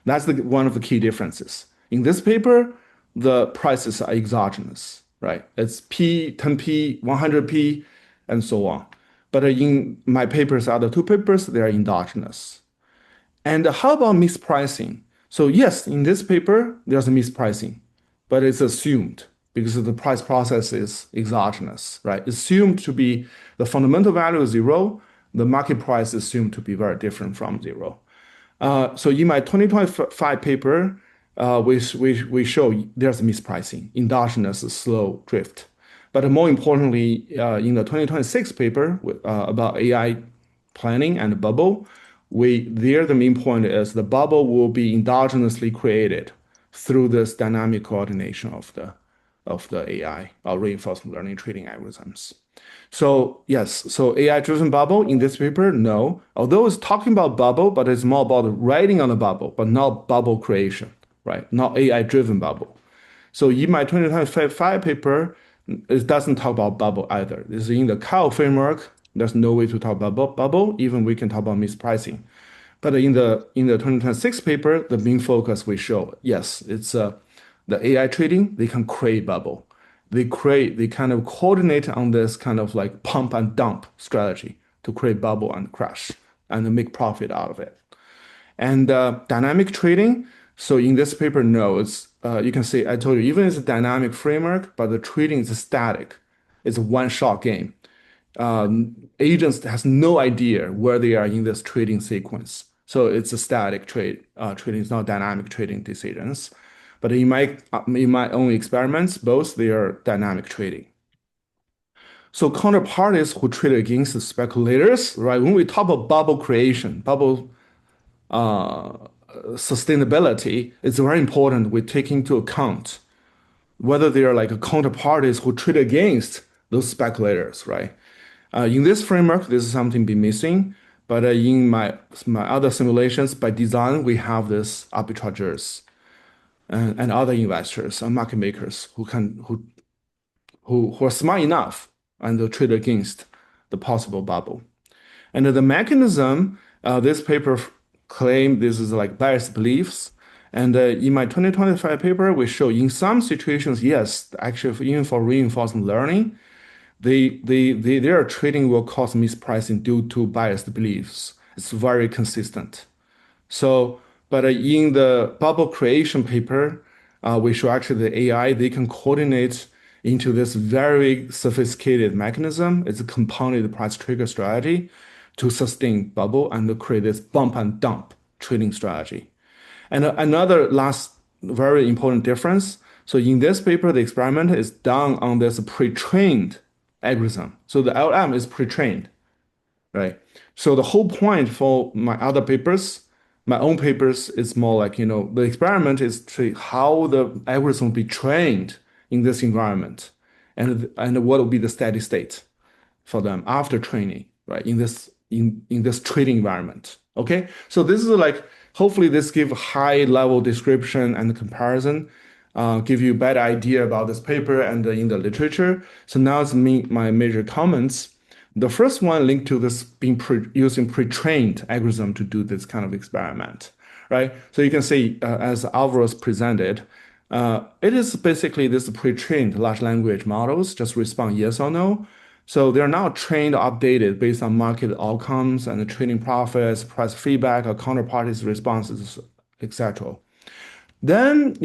That's one of the key differences. In this paper, the prices are exogenous, right? It's P, 10P, 100P, and so on. But in my papers, other two papers, they are endogenous. And how about mispricing? So yes, in this paper, there's a mispricing, but it's assumed because the price process is exogenous, right? Assumed to be the fundamental value is 0, the market price is assumed to be very different from 0. So in my 2025 paper, we show there's mispricing, endogenous slow drift. But more importantly, in the 2026 paper about AI planning and bubble, the main point is the bubble will be endogenously created through this dynamic coordination of the of the AI or reinforcement learning trading algorithms. So yes, so AI-driven bubble in this paper, no. Although it's talking about bubble, but it's more about writing on the bubble, but not bubble creation, right? Not AI-driven bubble. So in my 2025 paper, it doesn't talk about bubble either. It's in the Kyle framework. There's no way to talk about bubble. Even we can talk about mispricing. But in the 2026 paper, the main focus we show, yes, it's the AI trading, they can create bubble. They kind of coordinate on this kind of like pump and dump strategy to create bubble and crash and make profit out of it. And dynamic trading, so in this paper, no, it's you can see, I told you, even it's a dynamic framework, but the trading is static. It's a one-shot game. Agents has no idea where they are in this trading sequence. So it's a static trade. Trading is not dynamic trading decisions. But in my own experiments, both they are dynamic trading. So counterparties who trade against the speculators, right? When we talk about bubble creation, bubble sustainability, it's very important we take into account whether they are like counterparties who trade against those speculators, right? In this framework, this is something be missing, but in my other simulations, by design, we have this arbitrageurs and other investors and market makers who are smart enough and trade against the possible bubble. And the mechanism, this paper claim this is like biased beliefs. And in my 2025 paper, we show in some situations, yes, actually even for reinforcement learning, their trading will cause mispricing due to biased beliefs. It's very consistent. So, but in the bubble creation paper, we show actually the AI, they can coordinate into this very sophisticated mechanism. It's a compounded price trigger strategy to sustain bubble and create this bump and dump trading strategy. And another last very important difference. So in this paper, the experiment is done on this pre-trained algorithm. So the LM is pre-trained, right? So the whole point for my other papers, my own papers, is more like, the experiment is to how the algorithm will be trained in this environment and what will be the steady state for them after training, right? In this trading environment. Okay. So this is like, hopefully this give a high level description and comparison, give you a better idea about this paper and in the literature. So now it's my major comments. The first one linked to this using pre-trained algorithm to do this kind of experiment, right? So you can see as Alvaro's presented, it is basically this pre-trained large language models just respond yes or no. So they're now trained or updated based on market outcomes and the trading profits, price feedback, or counterparties' responses, etc. Then,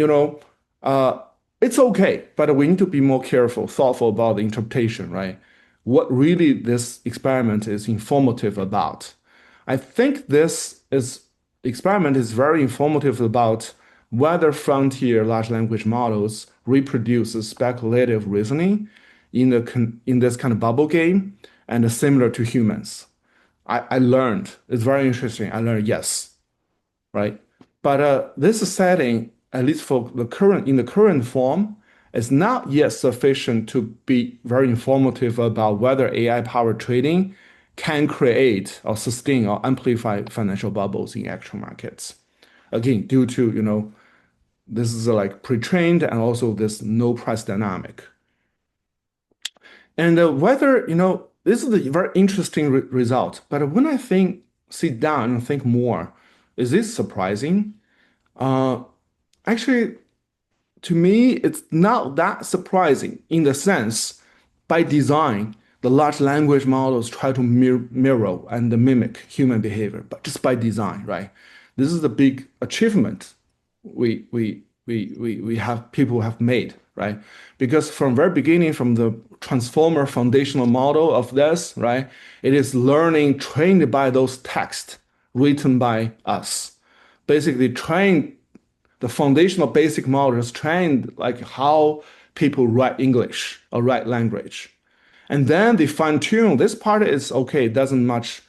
it's okay, but we need to be more careful, thoughtful about the interpretation, right? What really this experiment is informative about. I think this experiment is very informative about whether frontier large language models reproduce speculative reasoning in this kind of bubble game and similar to humans. I learned, it's very interesting. I learned yes, right? But this setting, at least for the current form, is not yet sufficient to be very informative about whether AI-powered trading can create or sustain or amplify financial bubbles in actual markets. Again, due to, this is like pre-trained and also this no price dynamic. And whether, this is a very interesting result, but when I sit down and think more, is this surprising? Actually, to me, it's not that surprising in the sense, by design, the large language models try to mirror and mimic human behavior, but just by design, right? This is the big achievement people have made, right? Because from very beginning, from the transformer foundational model of this, right, it is learning trained by those texts written by us. Basically trained the foundational basic models trained like how people write English or write language. And then they fine tune. This part is okay, it doesn't much,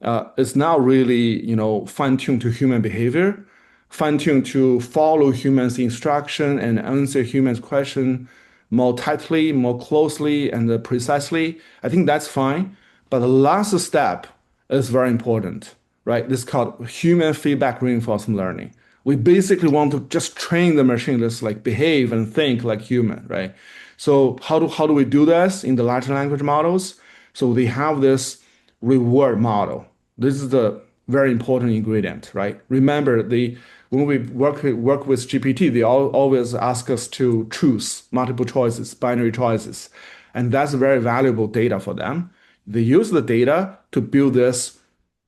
it's not really, fine tuned to human behavior, fine tuned to follow humans' instruction and answer humans' question more tightly, more closely, and precisely. I think that's fine. But the last step is very important, right? This is called human feedback reinforcement learning. We basically want to just train the machine to like behave and think like human, right? So how do we do this in the large language models? So they have this reward model. This is the very important ingredient, right? Remember, when we work with GPT, they always ask us to choose multiple choices, binary choices, and that's very valuable data for them. They use the data to build this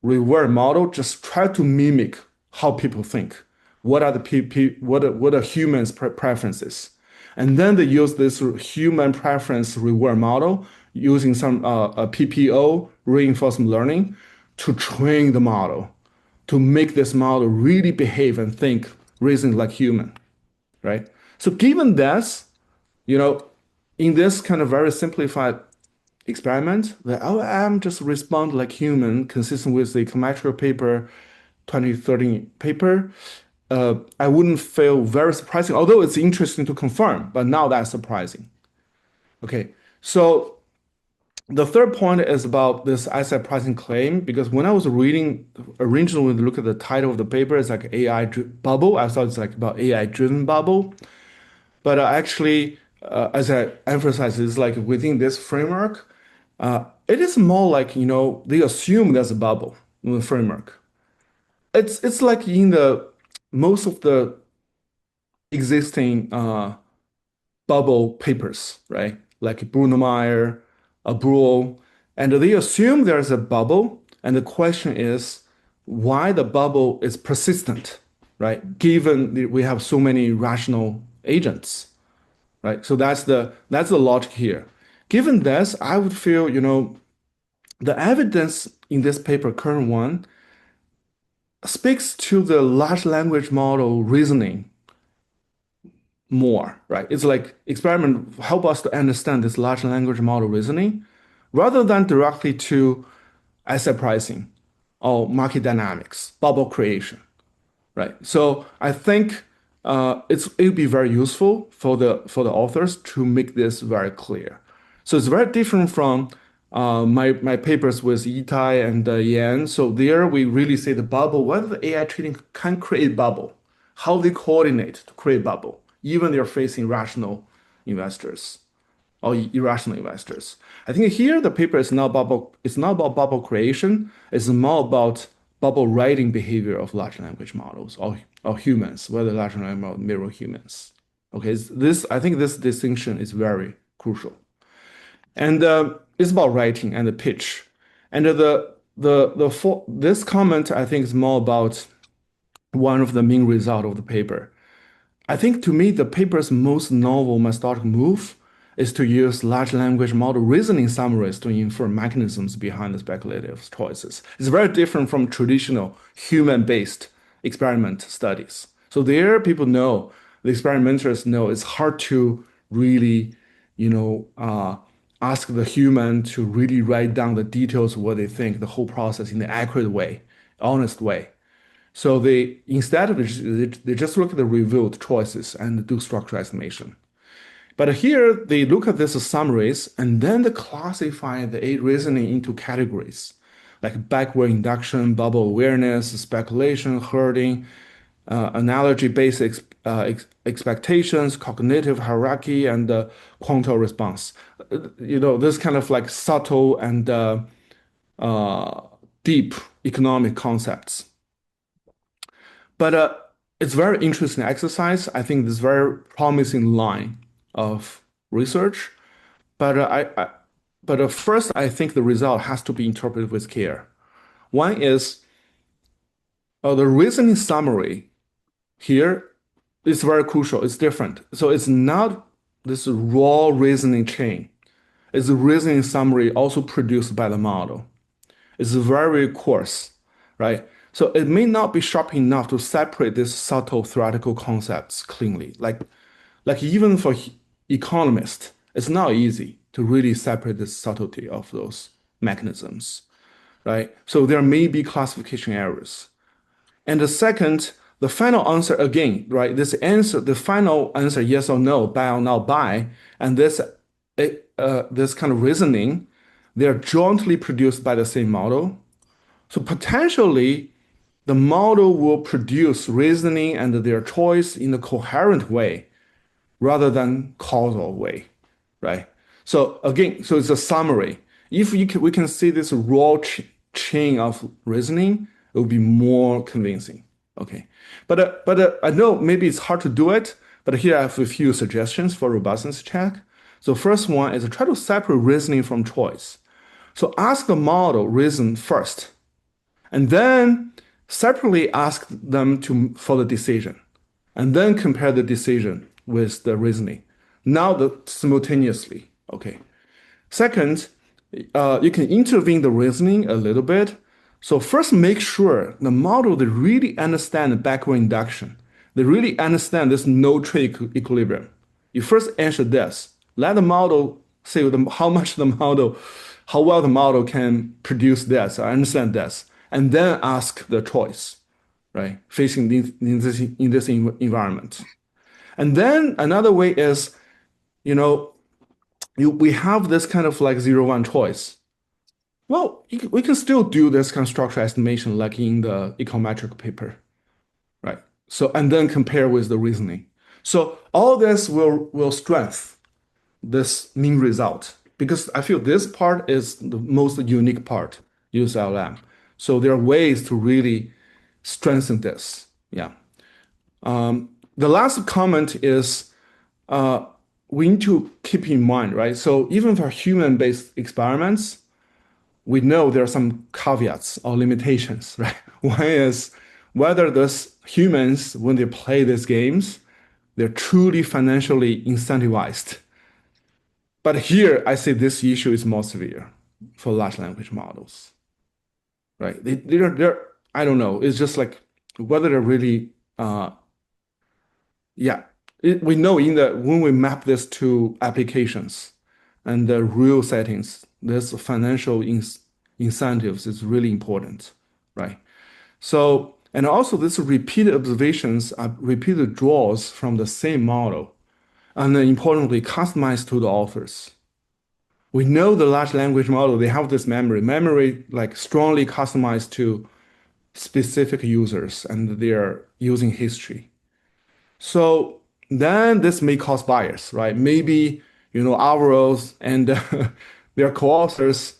reward model, just try to mimic how people think. What are what are humans' preferences? And then they use this human preference reward model using some a PPO, reinforcement learning, to train the model, to make this model really behave and think, reason like human, right? So given this, in this kind of very simplified experiment, the LLM just respond like human, consistent with the Cometrio paper, 2013 paper. I wouldn't feel very surprising, although it's interesting to confirm, but now that's surprising. Okay, so the third point is about this asset pricing claim, because when I was reading, originally when you look at the title of the paper, it's like AI bubble. I thought it's like about AI driven bubble. But actually, as I emphasized, it's like within this framework, it is more like, they assume there's a bubble in the framework. It's like in the most of the existing bubble papers, right? Like Bruno Meyer, Brule, and they assume there's a bubble, and the question is why the bubble is persistent, right? Given we have so many rational agents, right? So that's the logic here. Given this, I would feel, the evidence in this paper, current one, speaks to the large language model reasoning more, right? It's like experiment help us to understand this large language model reasoning rather than directly to asset pricing or market dynamics, bubble creation, right? So I think it'll be very useful for the authors to make this very clear. So it's very different from my papers with Itai and Yan. So there we really say the bubble, whether the AI trading can create bubble, how they coordinate to create bubble, even they're facing rational investors or irrational investors. I think here the paper is not bubble. It's not about bubble creation. It's more about bubble writing behavior of large language models or humans, whether large language model mirror humans. Okay, I think this distinction is very crucial, and it's about writing and the pitch. And this comment I think is more about one of the main results of the paper. I think to me the paper's most novel methodological move is to use large language model reasoning summaries to infer mechanisms behind the speculative choices. It's very different from traditional human-based experiment studies. So there people know, the experimenters know it's hard to really, ask the human to really write down the details of what they think, the whole process in the accurate way, honest way. So instead of they just look at the revealed choices and do structural estimation. But here they look at these summaries and then they classify the reasoning into categories like backward induction, bubble awareness, speculation, herding, analogy-based expectations, cognitive hierarchy, and quantum response. This kind of like subtle and deep economic concepts. But it's very interesting exercise. I think this very promising line of research. But first, I think the result has to be interpreted with care. One is the reasoning summary here is very crucial. It's different. So it's not this raw reasoning chain. It's a reasoning summary also produced by the model. It's very coarse, right? So it may not be sharp enough to separate these subtle theoretical concepts cleanly. Like even for economists, it's not easy to really separate the subtlety of those mechanisms, right? So there may be classification errors. And the second, the final answer again, right? This answer, the final answer, yes or no, buy or not buy, and this kind of reasoning, they're jointly produced by the same model. So potentially, the model will produce reasoning and their choice in a coherent way rather than causal way, right? So again, so it's a summary. If we can see this raw chain of reasoning, it will be more convincing. Okay, but I know maybe it's hard to do it, but here I have a few suggestions for robustness check. So first one is try to separate reasoning from choice. So ask the model reason first, and then separately ask them for the decision, and then compare the decision with the reasoning. Now simultaneously, okay. Second, you can intervene the reasoning a little bit. So first, make sure the model they really understand backward induction. They really understand this no-trade equilibrium. You first answer this. Let the model say how well the model can produce this or understand this, and then ask the choice, right? Facing in this environment. And then another way is, we have this kind of like 0-1 choice. Well, we can still do this kind of structural estimation like in the econometric paper, right? So, and then compare with the reasoning. So all this will strengthen this mean result, because I feel this part is the most unique part, use LM. So there are ways to really strengthen this. Yeah. The last comment is we need to keep in mind, right? So even for human-based experiments, we know there are some caveats or limitations, right? One is whether those humans, when they play these games, they're truly financially incentivized. But here, I say this issue is more severe for large language models, right? They're I don't know. It's just like whether they're really, we know when we map this to applications and the real settings, this financial incentives is really important, right? So, and also this repeated observations are repeated draws from the same model, and then importantly, customized to the authors. We know the large language model, they have this memory like strongly customized to specific users and their using history. So then this may cause bias, right? Maybe, Alvaro's and their co-authors,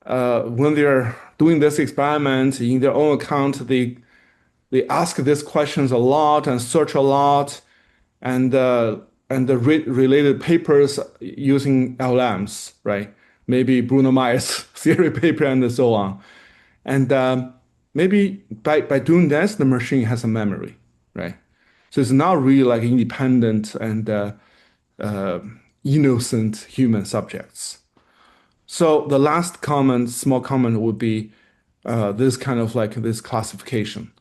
when they're doing this experiment in their own account, they ask these questions a lot and search a lot, and the related papers using LLMs, right? Maybe Bruno Meyer's theory paper and so on. And maybe by doing this, the machine has a memory, right? So it's not really like independent and innocent human subjects. So the last small comment would be this kind of like this classification.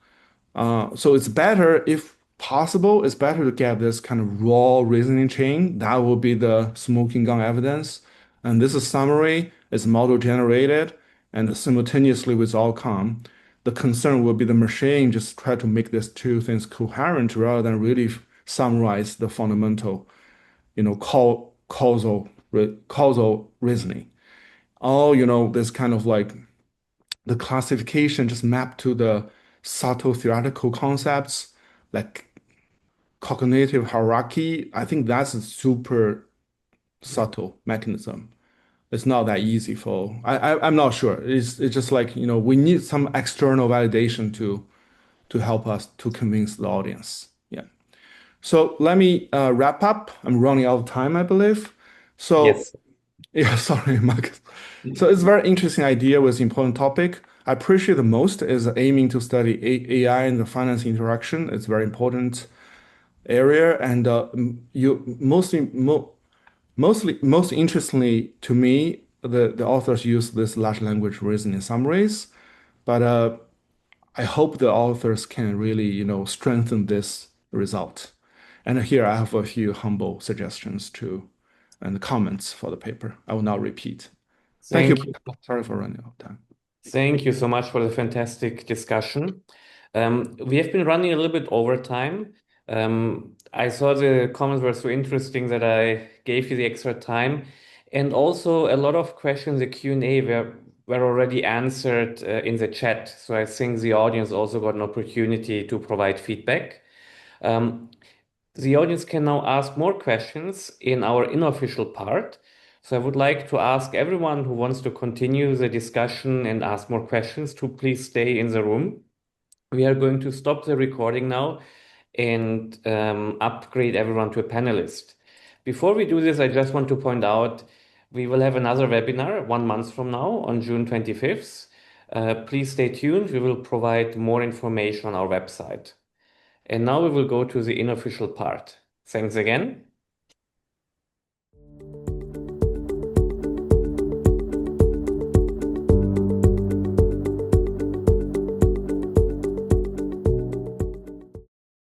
So it's better, if possible, it's better to get this kind of raw reasoning chain. That will be the smoking gun evidence. And this is summary, it's model generated, and simultaneously with outcome. The concern will be the machine just try to make these two things coherent rather than really summarize the fundamental, causal reasoning. This kind of like the classification just mapped to the subtle theoretical concepts like cognitive hierarchy. I think that's a super subtle mechanism. It's not that easy I'm not sure. It's just like, we need some external validation to help us to convince the audience. Yeah. So let me wrap up. I'm running out of time, I believe. So Yes. yeah, sorry, Markus. So it's a very interesting idea with important topic. I appreciate the most is aiming to study AI and the finance interaction. It's a very important area, and most interestingly to me, the authors use this large language reasoning summaries, but I hope the authors can really strengthen this result. And here I have a few humble suggestions and comments for the paper. I will not repeat. Thank you. Sorry for running out of time. Thank you so much for the fantastic discussion. We have been running a little bit over time. I saw the comments were so interesting that I gave you the extra time. And also a lot of questions, the Q&A were already answered in the chat. So I think the audience also got an opportunity to provide feedback. The audience can now ask more questions in our unofficial part. So I would like to ask everyone who wants to continue the discussion and ask more questions to please stay in the room. We are going to stop the recording now and upgrade everyone to a panelist. Before we do this, I just want to point out we will have another webinar 1 month from now on June 25th. Please stay tuned. We will provide more information on our website. And now we will go to the unofficial part. Thanks again.